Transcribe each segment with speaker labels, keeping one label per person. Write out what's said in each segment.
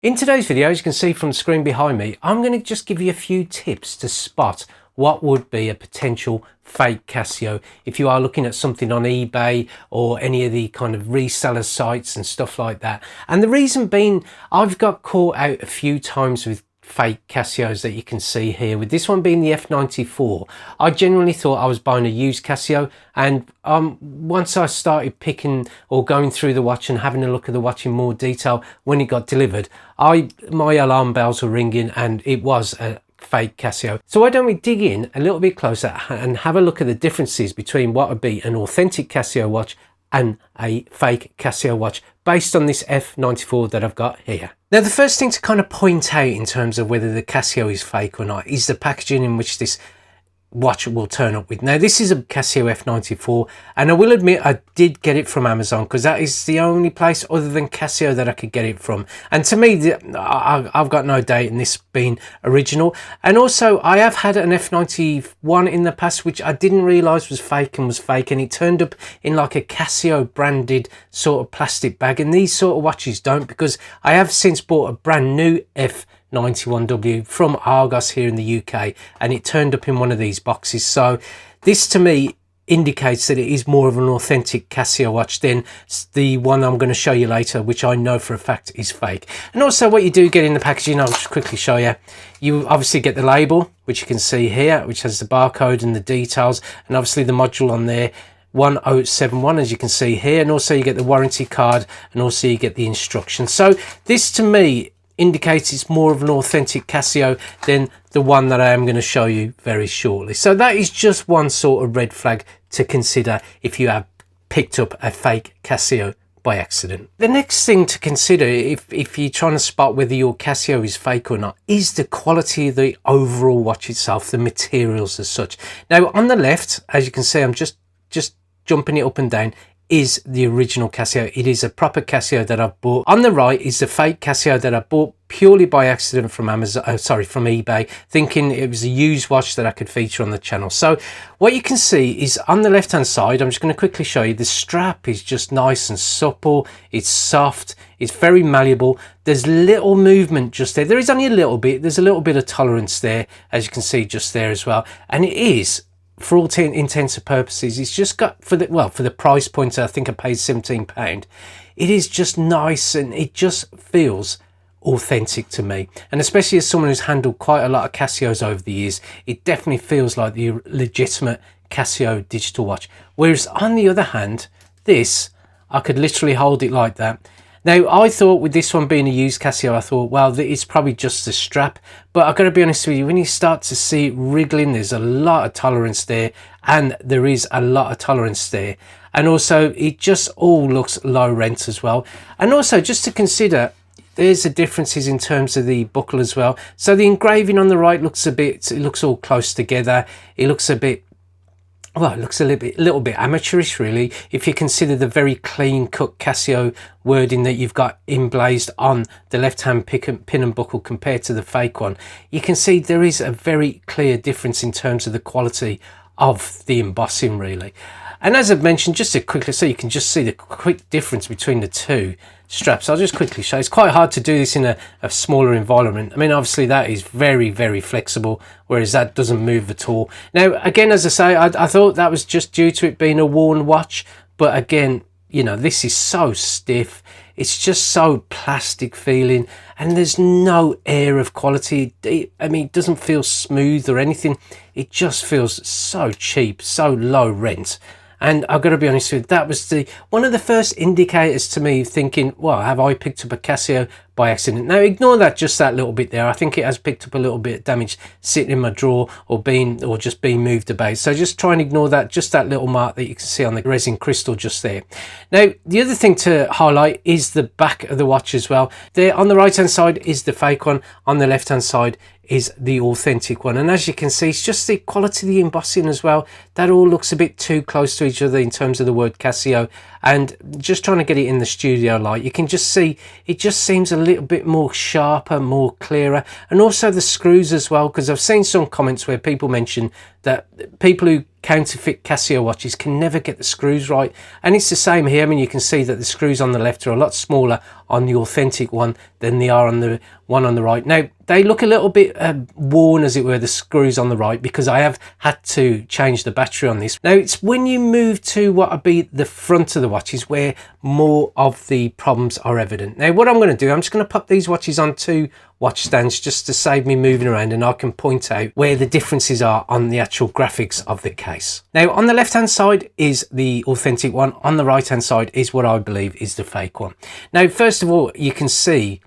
Speaker 1: In today's video, as you can see from the screen behind me, I'm going to just give you a few tips to spot what would be a potential fake Casio if you are looking at something on eBay or any of the kind of reseller sites and stuff like that. And the reason being, I've got caught out a few times with fake Casios that you can see here, with this one being the F-94. I genuinely thought I was buying a used Casio, and once I started picking or going through the watch and having a look at the watch in more detail when it got delivered, my alarm bells were ringing and it was a fake Casio. So why don't we dig in a little bit closer and have a look at the differences between what would be an authentic Casio watch and a fake Casio watch based on this F-94 that I've got here. Now, the first thing to kind of point out in terms of whether the Casio is fake or not is the packaging in which this watch will turn up with. Now, this is a Casio F-94, and I will admit I did get it from Amazon because that is the only place other than Casio that I could get it from. And to me, I've got no doubt in this being original. And also, I have had an F-91 in the past which I didn't realise was fake, and it turned up in like a Casio branded sort of plastic bag, and these sort of watches don't, because I have since bought a brand new F-91W from ARGOS here in the UK, and it turned up in one of these boxes. So this to me indicates that it is more of an authentic Casio watch than the one I'm going to show you later, which I know for a fact is fake. And also, what you do get in the packaging, I'll just quickly show you. You obviously get the label, which you can see here, which has the barcode and the details, and obviously the module on there, 1071, as you can see here, and also you get the warranty card, and also you get the instructions. So this to me indicates it's more of an authentic Casio than the one that I am going to show you very shortly. So that is just one sort of red flag to consider if you have picked up a fake Casio by accident. The next thing to consider if you're trying to spot whether your Casio is fake or not is the quality of the overall watch itself, the materials as such. Now, on the left, as you can see, I'm just jumping it up and down, is the original Casio. It is a proper Casio that I've bought. On the right is the fake Casio that I bought purely by accident from Amazon, from eBay, thinking it was a used watch that I could feature on the channel. So what you can see is on the left hand side, I'm just going to quickly show you, the strap is just nice and supple, it's soft, it's very malleable, there's little movement just there. There is only a little bit, there's a little bit of tolerance there, as you can see just there as well. And it is, for all intents and purposes, it's just got, for the price point, I think I paid £17, it is just nice and it just feels authentic to me. And especially as someone who's handled quite a lot of Casios over the years, it definitely feels like the legitimate Casio digital watch. Whereas on the other hand, this, I could literally hold it like that. Now, I thought with this one being a used Casio, I thought, well, it's probably just the strap. But I've got to be honest with you, when you start to see it wriggling, there's a lot of tolerance there. And there is a lot of tolerance there. And also, it just all looks low rent as well. And also, just to consider, there's the differences in terms of the buckle as well. So the engraving on the right looks it looks all close together. It looks a bit, well, it looks a little bit amateurish, really, if you consider the very clean-cut Casio wording that you've got emblazed on the left-hand pin and buckle compared to the fake one. You can see there is a very clear difference in terms of the quality of the embossing, really. And as I've mentioned, just to quickly, so you can just see the quick difference between the two straps. I'll just quickly show. It's quite hard to do this in a smaller environment. I mean, obviously that is very, very flexible, whereas that doesn't move at all. Now, again, as I say, I thought that was just due to it being a worn watch. But again, you know, this is so stiff. It's just so plastic feeling, and there's no air of quality. I mean, it doesn't feel smooth or anything. It just feels so cheap, so low rent. And I've got to be honest with you, that was one of the first indicators to me thinking, well, have I picked up a Casio by accident? Now, ignore that, just that little bit there. I think it has picked up a little bit of damage sitting in my drawer or just being moved about. So just try and ignore that, just that little mark that you can see on the resin crystal just there. Now, the other thing to highlight is the back of the watch as well. There on the right hand side is the fake one, on the left hand side is the authentic one. And as you can see, it's just the quality of the embossing as well. That all looks a bit too close to each other in terms of the word Casio. And just trying to get it in the studio light, you can just see it just seems a little bit more sharper, more clearer. And also the screws as well, because I've seen some comments where people mention that people who counterfeit Casio watches can never get the screws right, and it's the same here. I mean, you can see that the screws on the left are a lot smaller on the authentic one than they are on the one on the right. Now they look a little bit worn, as it were, the screws on the right, because I have had to change the battery on this. Now it's when you move to what would be the front of the watches where more of the problems are evident. Now what I'm going to do, I'm just going to pop these watches on two watch stands just to save me moving around, and I can point out where the differences are on the actual graphics of the case. Now on the left hand side is the authentic one, on the right hand side is what I believe is the fake one. Now first of all, you can see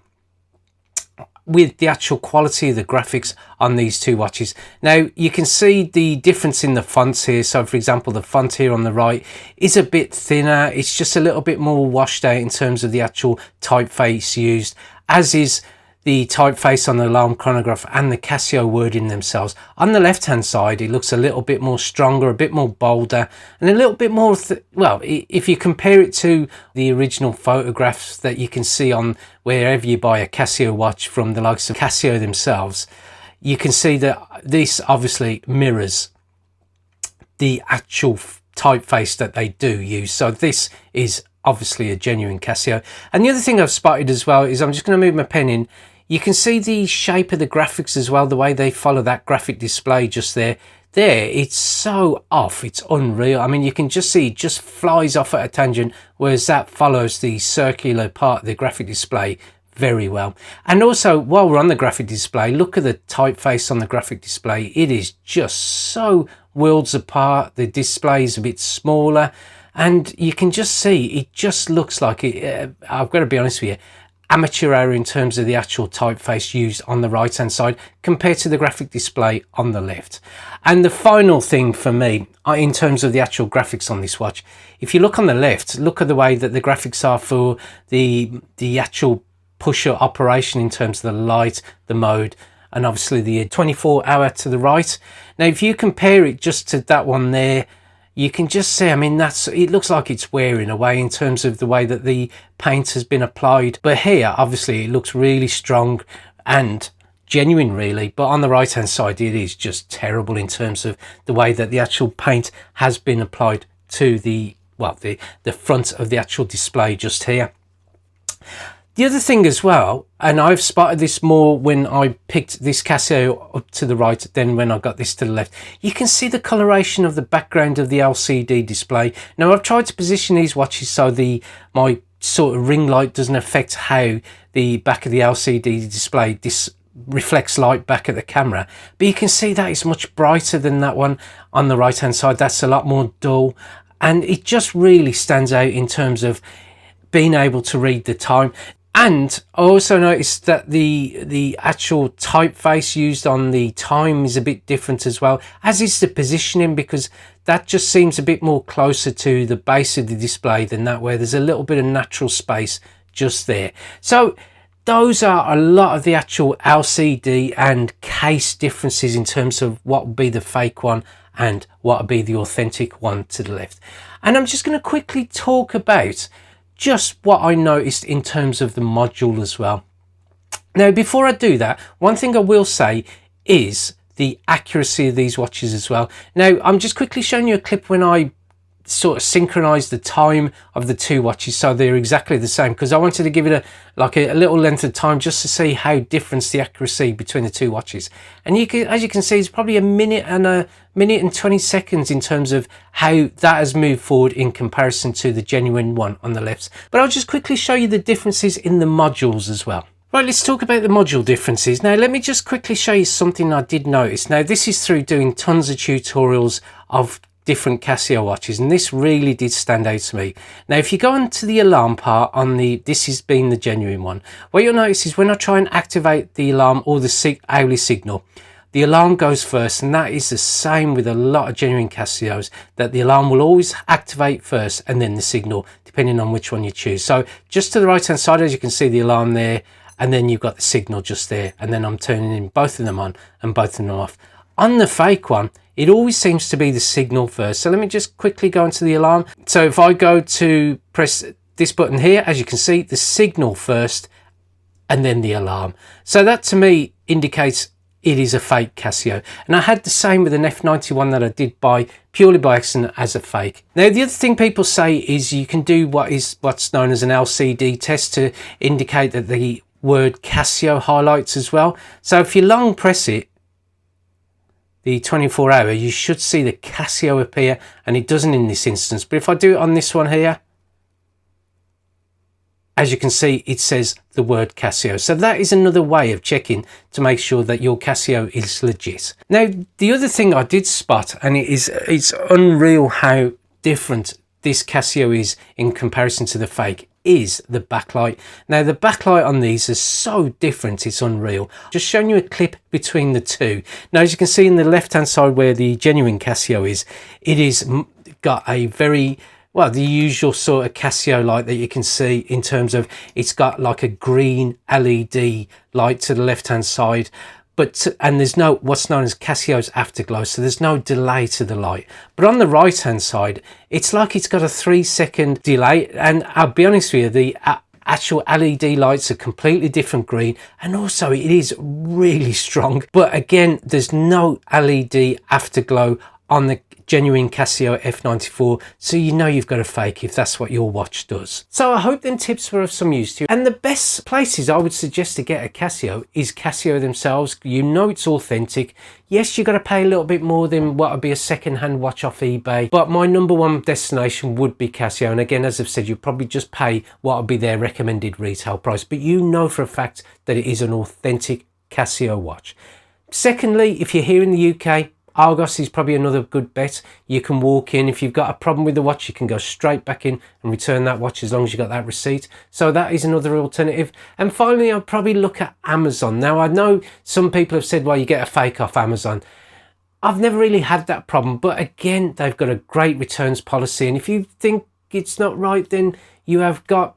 Speaker 1: with the actual quality of the graphics on these two watches. Now you can see the difference in the fonts here. So for example, the font here on the right is a bit thinner, it's just a little bit more washed out in terms of the actual typeface used, as is the typeface on the alarm chronograph and the Casio wording themselves. On the left hand side it looks a little bit more stronger, a bit more bolder, and a little bit more well, if you compare it to the original photographs that you can see on wherever you buy a Casio watch from the likes of Casio themselves, you can see that this obviously mirrors the actual typeface that they do use. So this is obviously a genuine Casio. And the other thing I've spotted as well is, I'm just going to move my pen in, you can see the shape of the graphics as well, the way they follow that graphic display just there. It's so off, it's unreal. I mean, you can just see it just flies off at a tangent, whereas that follows the circular part of the graphic display very well. And also, while we're on the graphic display, look at the typeface on the graphic display. It is just so worlds apart. The display is a bit smaller, and you can just see it just looks like it, I've got to be honest with you, amateur hour in terms of the actual typeface used on the right hand side compared to the graphic display on the left. And the final thing for me in terms of the actual graphics on this watch, if you look on the left, look at the way that the graphics are for the actual pusher operation in terms of the light, the mode, and obviously the 24-hour to the right. Now if you compare it just to that one there, you can just see, I mean, it looks like it's wearing away in terms of the way that the paint has been applied. But here, obviously, it looks really strong and genuine, really. But on the right hand side, it is just terrible in terms of the way that the actual paint has been applied to the, well, the front of the actual display just here. The other thing as well, and I've spotted this more when I picked this Casio up to the right than when I got this to the left, you can see the coloration of the background of the LCD display. Now I've tried to position these watches so my sort of ring light doesn't affect how the back of the LCD display reflects light back at the camera, but you can see that it's much brighter than that one on the right hand side. That's a lot more dull, and it just really stands out in terms of being able to read the time. And I also noticed that the actual typeface used on the time is a bit different as well, as is the positioning, because that just seems a bit more closer to the base of the display than that, where there's a little bit of natural space just there. So those are a lot of the actual LCD and case differences in terms of what would be the fake one and what would be the authentic one to the left. And I'm just going to quickly talk about just what I noticed in terms of the module as well. Now before I do that, one thing I will say is the accuracy of these watches as well. Now I'm just quickly showing you a clip when I sort of synchronize the time of the two watches so they're exactly the same, because I wanted to give it a little length of time just to see how different the accuracy between the two watches. And you can, as you can see, it's probably a minute and 20 seconds in terms of how that has moved forward in comparison to the genuine one on the left. But I'll just quickly show you the differences in the modules as well. Right, let's talk about the module differences. Now let me just quickly show you something I did notice. Now this is through doing tons of tutorials of different Casio watches, and this really did stand out to me. Now if you go into the alarm part on this has been the genuine one, what you'll notice is when I try and activate the alarm or the hourly signal, the alarm goes first, and that is the same with a lot of genuine Casios, that the alarm will always activate first and then the signal, depending on which one you choose. So just to the right hand side, as you can see, the alarm there, and then you've got the signal just there, and then I'm turning in both of them on and both of them off. On the fake one, it always seems to be the signal first. So let me just quickly go into the alarm. So if I go to press this button here, as you can see, the signal first and then the alarm. So that to me indicates it is a fake Casio. And I had the same with an F-91 that I did buy purely by accident as a fake. Now the other thing people say is you can do what's known as an LCD test to indicate that the word Casio highlights as well. So if you long press it, the 24-hour, you should see the Casio appear, and it doesn't in this instance. But if I do it on this one here, as you can see, it says the word Casio. So that is another way of checking to make sure that your Casio is legit. Now, the other thing I did spot, and it's unreal how different this Casio is in comparison to the fake, is the backlight. Now, the backlight on these is so different, it's unreal. Just showing you a clip between the two. Now, as you can see in the left-hand side where the genuine Casio is, it is got a very, well, the usual sort of Casio light that you can see in terms of it's got like a green LED light to the left hand side, and there's no what's known as Casio's afterglow, so there's no delay to the light. But on the right hand side, it's like it's got a 3-second delay, and I'll be honest with you, the actual LED lights are completely different green, and also it is really strong. But again, there's no LED afterglow on the genuine Casio F-94, so you know you've got a fake if that's what your watch does. So I hope them tips were of some use to you, and the best places I would suggest to get a Casio is Casio themselves. You know it's authentic. Yes, you got to pay a little bit more than what would be a second-hand watch off eBay, but my number one destination would be Casio. And again, as I've said, you probably just pay what would be their recommended retail price, but you know for a fact that it is an authentic Casio watch. Secondly, if you're here in the UK, ARGOS is probably another good bet. You can walk in. If you've got a problem with the watch, you can go straight back in and return that watch as long as you got that receipt. So that is another alternative. And finally, I'd probably look at Amazon. Now, I know some people have said, well, you get a fake off Amazon. I've never really had that problem, but again, they've got a great returns policy. And if you think it's not right, then you have got,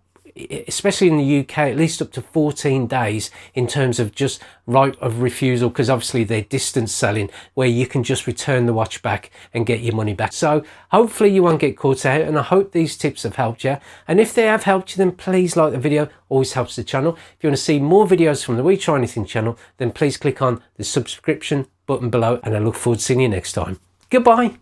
Speaker 1: especially in the UK, at least up to 14 days in terms of just right of refusal, because obviously they're distance selling, where you can just return the watch back and get your money back. So hopefully you won't get caught out, and I hope these tips have helped you. And if they have helped you, then please like the video, always helps the channel. If you want to see more videos from the We Try Anything channel, then please click on the subscription button below, and I look forward to seeing you next time. Goodbye.